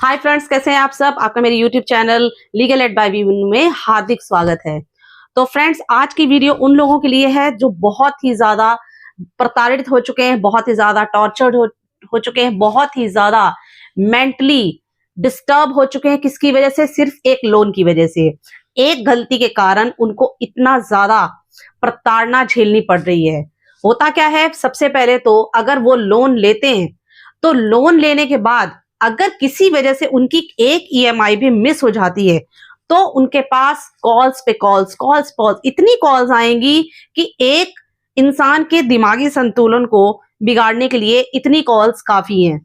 Hi friends, कैसे हैं आप सब। आपका मेरे YouTube channel legal aid by Veenu में हार्दिक स्वागत है। तो फ्रेंड्स, आज की वीडियो उन लोगों के लिए है जो बहुत ही ज्यादा प्रताड़ित हो चुके हैं, बहुत ही ज्यादा टॉर्चर्ड हो चुके हैं, बहुत ही ज्यादा मेंटली डिस्टर्ब हो चुके हैं। किसकी वजह से? सिर्फ एक लोन की वजह से। एक गलती के कारण उनको इतना ज्यादा प्रताड़ना झेलनी पड़ रही है। होता क्या है, सबसे पहले तो अगर वो लोन लेते हैं तो लोन लेने के बाद अगर किसी वजह से उनकी एक ईएमआई भी मिस हो जाती है तो उनके पास कॉल्स पे कॉल्स इतनी कॉल्स आएंगी कि एक इंसान के दिमागी संतुलन को बिगाड़ने के लिए इतनी कॉल्स काफी हैं।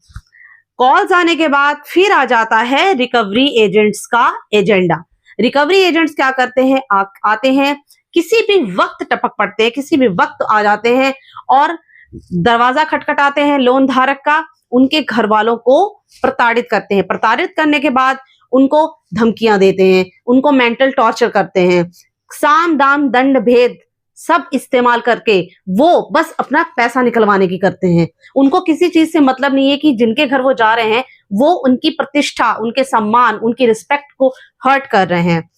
कॉल्स आने के बाद फिर आ जाता है रिकवरी एजेंट्स का एजेंडा। रिकवरी एजेंट्स क्या करते हैं? आते हैं, किसी भी वक्त टपक पड़ते हैं, किसी भी वक्त आ जाते हैं और दरवाजा खटखटाते हैं लोन धारक का, उनके घर वालों को प्रताड़ित करते हैं। प्रताड़ित करने के बाद उनको धमकियां देते हैं, उनको मेंटल टॉर्चर करते हैं। साम दाम दंड भेद सब इस्तेमाल करके वो बस अपना पैसा निकलवाने की करते हैं। उनको किसी चीज से मतलब नहीं है कि जिनके घर वो जा रहे हैं वो उनकी प्रतिष्ठा, उनके सम्मान, उनकी रिस्पेक्ट को हर्ट कर रहे हैं।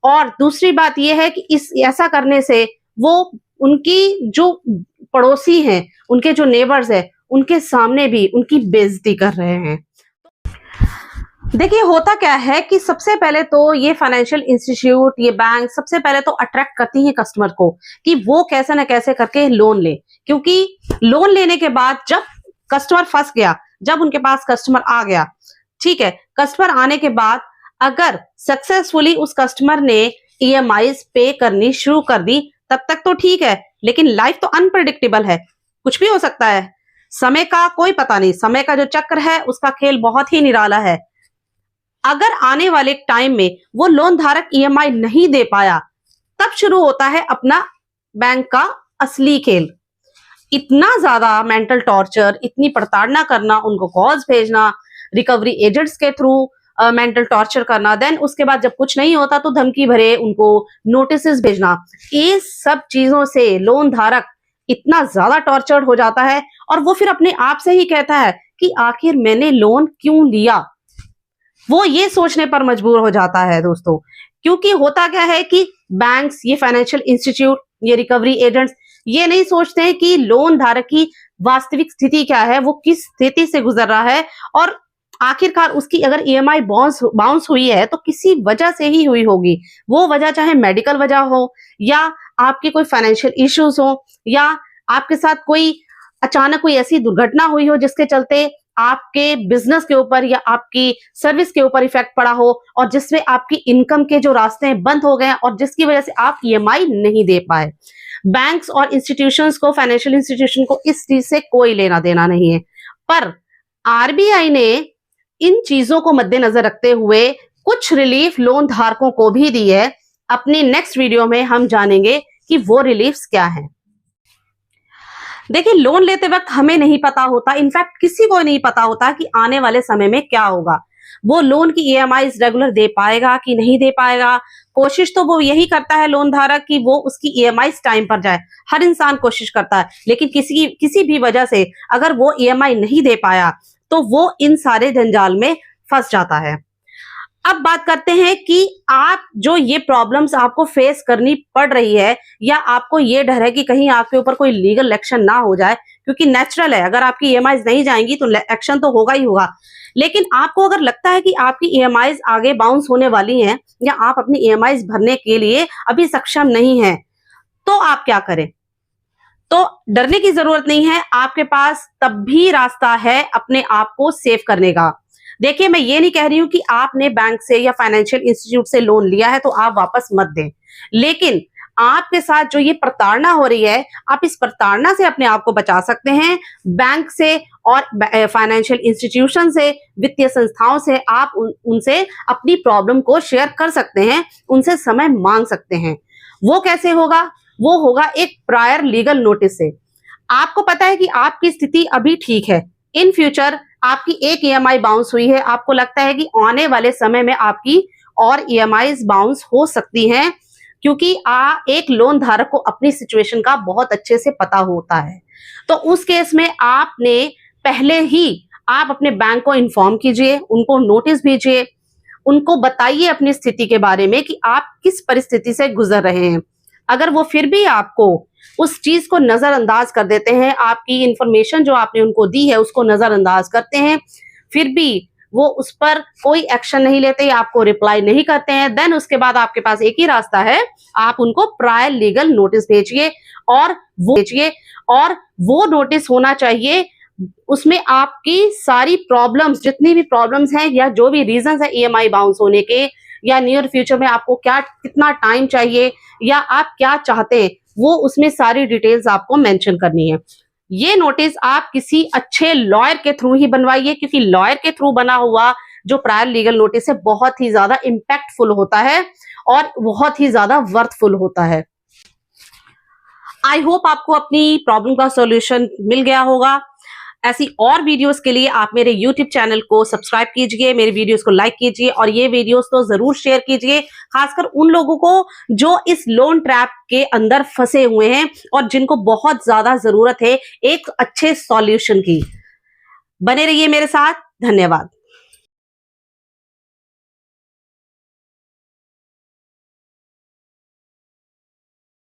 और दूसरी बात यह है कि ऐसा करने से वो उनकी जो पड़ोसी हैं, उनके जो नेबर्स है, उनके सामने भी उनकी बेइज्जती कर रहे हैं। देखिए, होता क्या है कि सबसे पहले तो ये फाइनेंशियल इंस्टीट्यूट, ये बैंक सबसे पहले तो अट्रैक्ट करती है कस्टमर को कि वो कैसे ना कैसे करके लोन ले। क्योंकि लोन लेने के बाद जब कस्टमर फंस गया, जब उनके पास कस्टमर आ गया, ठीक है, कस्टमर आने के बाद अगर सक्सेसफुली उस कस्टमर ने ईएमआईज पे करनी शुरू कर दी तब तक तो ठीक है, लेकिन लाइफ तो अनप्रेडिक्टेबल है, कुछ भी हो सकता है। समय का कोई पता नहीं, समय का जो चक्र है उसका खेल बहुत ही निराला है। अगर आने वाले टाइम में वो लोन धारक ईएमआई नहीं दे पाया, तब शुरू होता है अपना बैंक का असली खेल। इतना ज्यादा मेंटल टॉर्चर, इतनी प्रताड़ना करना, उनको कॉल्स भेजना, रिकवरी एजेंट्स के थ्रू मेंटल टॉर्चर करना, देन उसके बाद जब कुछ नहीं होता तो धमकी भरे उनको नोटिस भेजना। ये सब चीजों से लोन धारक इतना ज्यादा टॉर्चर्ड हो जाता है और वो फिर अपने आप से ही कहता है कि आखिर मैंने लोन क्यों लिया। वो ये सोचने पर मजबूर हो जाता है दोस्तों। क्योंकि होता क्या है कि बैंक्स, ये फाइनेंशियल इंस्टीट्यूट, ये रिकवरी एजेंट्स ये नहीं सोचते हैं कि लोन धारक की वास्तविक स्थिति क्या है, वो किस स्थिति से गुजर रहा है और आखिरकार उसकी अगर ईएमआई बाउंस हुई है तो किसी वजह से ही हुई होगी। वो वजह चाहे मेडिकल वजह हो या आपके कोई फाइनेंशियल इश्यूज हो या आपके साथ कोई अचानक कोई ऐसी दुर्घटना हुई हो जिसके चलते आपके बिजनेस के ऊपर या आपकी सर्विस के ऊपर इफेक्ट पड़ा हो और जिसमें आपकी इनकम के जो रास्ते बंद हो गए और जिसकी वजह से आप ईएमआई नहीं दे पाए। बैंक्स और इंस्टीट्यूशंस को, फाइनेंशियल इंस्टीट्यूशन को इस चीज से कोई लेना देना नहीं है। पर आरबीआई ने इन चीजों को मद्देनजर रखते हुए कुछ रिलीफ लोन धारकों को भी दी है। अपनी नेक्स्ट वीडियो में हम जानेंगे कि वो रिलीफ्स क्या है। देखिए, लोन लेते वक्त हमें नहीं पता होता, इनफैक्ट किसी को नहीं पता होता कि आने वाले समय में क्या होगा। वो लोन की ईएमआई रेगुलर दे पाएगा कि नहीं दे पाएगा। कोशिश तो वो यही करता है लोन धारक कि वो उसकी ईएमआई टाइम पर जाए। हर इंसान कोशिश करता है, लेकिन किसी भी वजह से अगर वो ईएमआई नहीं दे पाया तो वो इन सारे जंजाल में फंस जाता है। अब बात करते हैं कि आप जो ये प्रॉब्लम्स आपको फेस करनी पड़ रही है या आपको ये डर है कि कहीं आपके ऊपर कोई लीगल एक्शन ना हो जाए, क्योंकि नेचुरल है, अगर आपकी ईएमआईज नहीं जाएंगी तो एक्शन तो होगा ही होगा। लेकिन आपको अगर लगता है कि आपकी ईएमआईज आगे बाउंस होने वाली हैं या आप अपनी ईएमआईज भरने के लिए अभी सक्षम नहीं है, तो आप क्या करें? तो डरने की जरूरत नहीं है, आपके पास तब भी रास्ता है अपने आप को सेव करने का। देखिए, मैं ये नहीं कह रही हूं कि आपने बैंक से या फाइनेंशियल इंस्टीट्यूट से लोन लिया है तो आप वापस मत दें, लेकिन आपके साथ जो ये प्रताड़ना हो रही है, आप इस प्रताड़ना से अपने आप को बचा सकते हैं। बैंक से और फाइनेंशियल इंस्टीट्यूशन से, वित्तीय संस्थाओं से आप उनसे अपनी प्रॉब्लम को शेयर कर सकते हैं, उनसे समय मांग सकते हैं। वो कैसे होगा? वो होगा एक प्रायर लीगल नोटिस से। आपको पता है कि आपकी स्थिति अभी ठीक है, इन फ्यूचर आपकी एक ईएमआई बाउंस हुई है, आपको लगता है कि आने वाले समय में आपकी और ईएमआई बाउंस हो सकती हैं, क्योंकि एक लोन धारक को अपनी सिचुएशन का बहुत अच्छे से पता होता है। तो उस केस में आपने पहले ही आप अपने बैंक को इन्फॉर्म कीजिए, उनको नोटिस भेजिए, उनको बताइए अपनी स्थिति के बारे में कि आप किस परिस्थिति से गुजर रहे हैं। अगर वो फिर भी आपको उस चीज को नजरअंदाज कर देते हैं, आपकी इंफॉर्मेशन जो आपने उनको दी है उसको नजरअंदाज करते हैं, फिर भी वो उस पर कोई एक्शन नहीं लेते या आपको रिप्लाई नहीं करते हैं, देन उसके बाद आपके पास एक ही रास्ता है, आप उनको प्रायर लीगल नोटिस भेजिए और वो नोटिस होना चाहिए, उसमें आपकी सारी प्रॉब्लम्स, जितनी भी प्रॉब्लम्स हैं या जो भी रीजंस है ईएमआई बाउंस होने के, या नियर फ्यूचर में आपको कितना टाइम चाहिए या आप क्या चाहते हैं, वो उसमें सारी डिटेल्स आपको मेंशन करनी है। ये नोटिस आप किसी अच्छे लॉयर के थ्रू ही बनवाइए, क्योंकि लॉयर के थ्रू बना हुआ जो प्रायर लीगल नोटिस है बहुत ही ज्यादा इंपैक्टफुल होता है और बहुत ही ज्यादा वर्थफुल होता है। आई होप आपको अपनी प्रॉब्लम का सॉल्यूशन मिल गया होगा। ऐसी और वीडियोस के लिए आप मेरे YouTube चैनल को सब्सक्राइब कीजिए, मेरे वीडियोस को लाइक कीजिए और ये वीडियोस तो जरूर शेयर कीजिए, खासकर उन लोगों को जो इस लोन ट्रैप के अंदर फंसे हुए हैं और जिनको बहुत ज्यादा जरूरत है एक अच्छे सॉल्यूशन की। बने रहिए मेरे साथ। धन्यवाद।